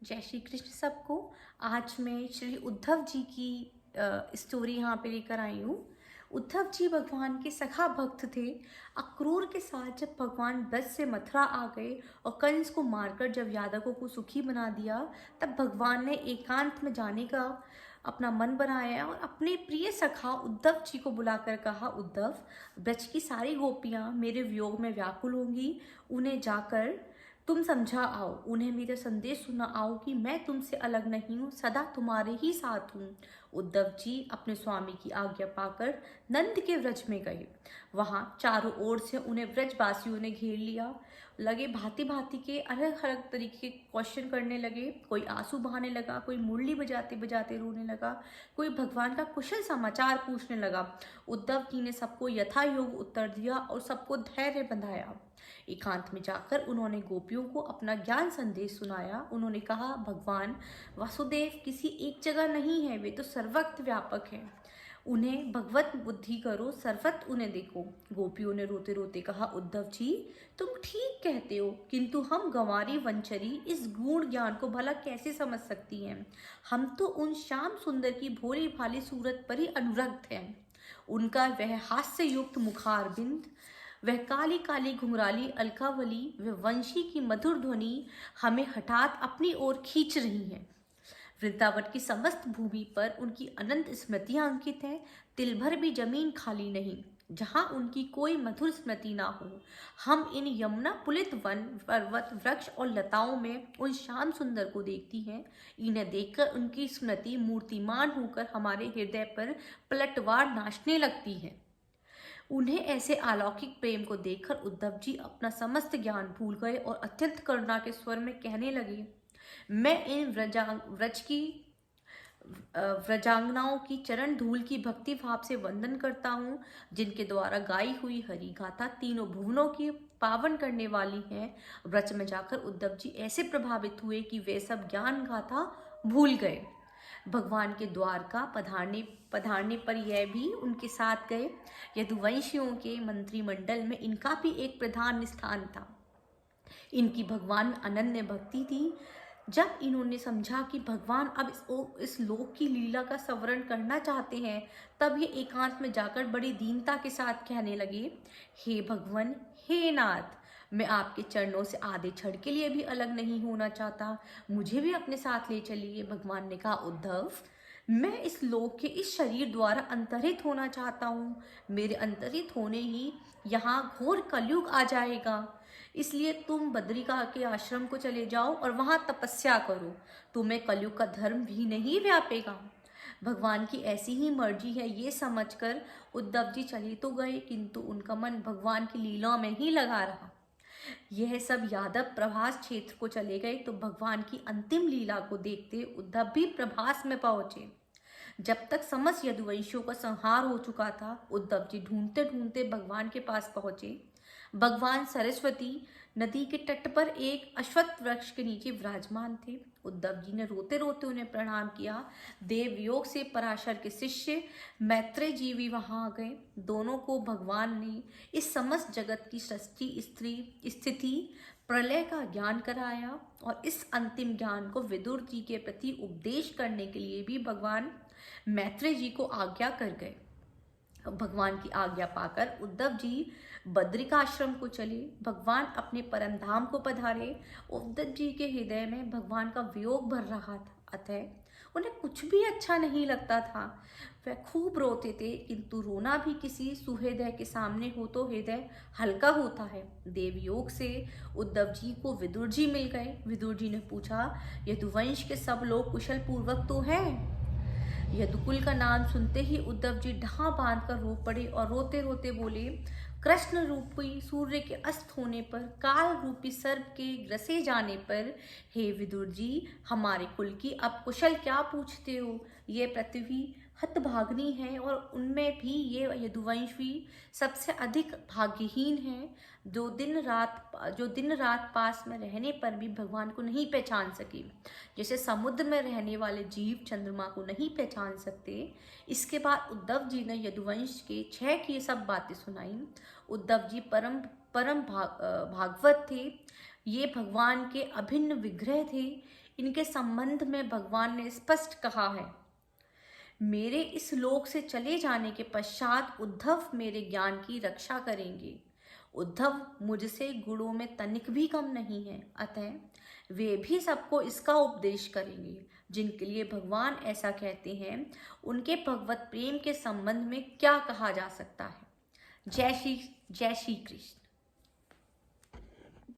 जय श्री कृष्ण सबको। आज मैं श्री उद्धव जी की स्टोरी यहाँ पे लेकर आई हूँ। उद्धव जी भगवान के सखा भक्त थे। अक्रूर के साथ जब भगवान ब्रज से मथुरा आ गए और कंस को मारकर जब यादवों को सुखी बना दिया, तब भगवान ने एकांत में जाने का अपना मन बनाया और अपने प्रिय सखा उद्धव जी को बुलाकर कहा, उद्धव, ब्रज की सारी गोपियाँ मेरे वियोग में व्याकुल होंगी, उन्हें जाकर तुम समझा आओ, उन्हें मेरा संदेश सुना आओ कि मैं तुमसे अलग नहीं हूँ, सदा तुम्हारे ही साथ हूँ। उद्धव जी अपने स्वामी की आज्ञा पाकर नंद के व्रज में गए। वहाँ चारों ओर से उन्हें व्रजवासियों ने घेर लिया। लगे भांति भांति के अलग अलग तरीके के क्वेश्चन करने लगे। कोई आंसू बहाने लगा, कोई मुरली बजाते बजाते रोने लगा, कोई भगवान का कुशल समाचार पूछने लगा। उद्धव जी ने सबको यथा योग उत्तर दिया और सबको धैर्य बंधाया। एकांत में जाकर उन्होंने गोपियों को अपना ज्ञान संदेश सुनाया। उन्होंने कहा, भगवान वासुदेव किसी एक जगह नहीं है, वे तो सर्वत्र व्यापक हैं। उन्हें भगवत बुद्धि करो, सर्वत्र उन्हें देखो। गोपियों ने रोते रोते कहा, उद्धव जी तुम ठीक कहते हो, किंतु हम गंवारी वंचरी इस गूढ़ ज्ञान को भला कैसे समझ सकती हैं। हम तो उन श्याम सुंदर की भोली भाली सूरत पर ही अनुरक्त हैं। उनका वह हास्य युक्त मुखारबिंद, वह काली काली घुंघराली अलकावली, वह वंशी की मधुर ध्वनि हमें हठात अपनी ओर खींच रही है। वृंदावन की समस्त भूमि पर उनकी अनंत स्मृतियां अंकित हैं। तिल भर भी जमीन खाली नहीं जहां उनकी कोई मधुर स्मृति ना हो। हम इन यमुना पुलित वन, पर्वत, वृक्ष और लताओं में उन श्याम सुंदर को देखती हैं। इन्हें देखकर उनकी स्मृति मूर्तिमान होकर हमारे हृदय पर पलटवार नाचने लगती है। उन्हें ऐसे अलौकिक प्रेम को देखकर उद्धव जी अपना समस्त ज्ञान भूल गए और अत्यंत करुणा के स्वर में कहने लगे, मैं इन व्रज की व्रजांगनाओं की चरण धूल की भक्ति भाव से वंदन करता हूँ, जिनके द्वारा गाई हुई हरि गाथा तीनों भुवनों की पावन करने वाली है। व्रज में जाकर उद्धव जी ऐसे प्रभावित हुए कि वे सब ज्ञान गाथा भूल गए। भगवान के द्वार का पधारने पधारने पर यह भी उनके साथ गए। यदुवंशियों के मंत्रिमंडल में इनका भी एक प्रधान स्थान था। इनकी भगवान अनन्य भक्ति थी। जब इन्होंने समझा कि भगवान अब इस लोक की लीला का स्मरण करना चाहते हैं, तब ये एकांत में जाकर बड़ी दीनता के साथ कहने लगे, हे भगवान, हे नाथ, मैं आपके चरणों से आधे क्षण के लिए भी अलग नहीं होना चाहता, मुझे भी अपने साथ ले चलिए। भगवान ने कहा, उद्धव, मैं इस लोक के इस शरीर द्वारा अंतरित होना चाहता हूँ। मेरे अंतरित होने ही यहाँ घोर कलयुग आ जाएगा, इसलिए तुम बद्रिका के आश्रम को चले जाओ और वहां तपस्या करो। तुम्हें कलयुग का धर्म भी नहीं व्यापेगा। भगवान की ऐसी ही मर्जी है, ये समझकर उद्धव जी चले तो गए, किंतु उनका मन भगवान की लीला में ही लगा रहा। यह सब यादव प्रभास क्षेत्र को चले गए तो भगवान की अंतिम लीला को देखते उद्धव भी प्रभास में पहुंचे। जब तक समस्त यदुवंशियों का संहार हो चुका था, उद्धव जी ढूंढते ढूंढते भगवान के पास पहुंचे। भगवान सरस्वती नदी के तट पर एक अश्वत्थ वृक्ष के नीचे विराजमान थे। उद्धव जी ने रोते रोते उन्हें प्रणाम किया। देव योग से पराशर के शिष्य मैत्रेय जी भी वहां आ गए। दोनों को भगवान ने इस समस्त जगत की सृष्टि, स्थिति, प्रलय का ज्ञान कराया और इस अंतिम ज्ञान को विदुर जी के प्रति उपदेश करने के लिए भी भगवान मैत्रेय जी को आज्ञा कर गए। भगवान की आज्ञा पाकर उद्धव जी बद्रिकाश्रम को चले। भगवान अपने परम धाम को पधारे। उद्धव जी के हृदय में भगवान का वियोग भर रहा था, अतः उन्हें कुछ भी अच्छा नहीं लगता था। वह खूब रोते थे, किंतु रोना भी किसी सुहृदय के सामने हो तो हृदय हल्का होता है। देवयोग से उद्धव जी को विदुर जी मिल गए। विदुर जी ने पूछा, यदुवंश के सब लोग कुशल पूर्वक तो हैं? यदुकुल का नाम सुनते ही उद्धव जी ढां बांध कर रो पड़े और रोते रोते बोले, कृष्ण रूपी सूर्य के अस्त होने पर, काल रूपी सर्प के ग्रसे जाने पर, हे विदुर जी, हमारे कुल की अब कुशल क्या पूछते हो। ये पृथ्वी हतभाग्नि है और उनमें भी ये यदुवंशी सबसे अधिक भाग्यहीन है, जो दिन रात पास में रहने पर भी भगवान को नहीं पहचान सके। जैसे समुद्र में रहने वाले जीव चंद्रमा को नहीं पहचान सकते। इसके बाद उद्धव जी ने यदुवंश के 6 की सब बातें सुनाई। उद्धव जी परम परम भागवत थे। ये भगवान के अभिन्न विग्रह थे। इनके संबंध में भगवान ने स्पष्ट कहा है, मेरे इस लोक से चले जाने के पश्चात उद्धव मेरे ज्ञान की रक्षा करेंगे। उद्धव मुझसे गुणों में तनिक भी कम नहीं है, अतः वे भी सबको इसका उपदेश करेंगे। जिनके लिए भगवान ऐसा कहते हैं, उनके भगवत प्रेम के संबंध में क्या कहा जा सकता है। जय श्री कृष्ण।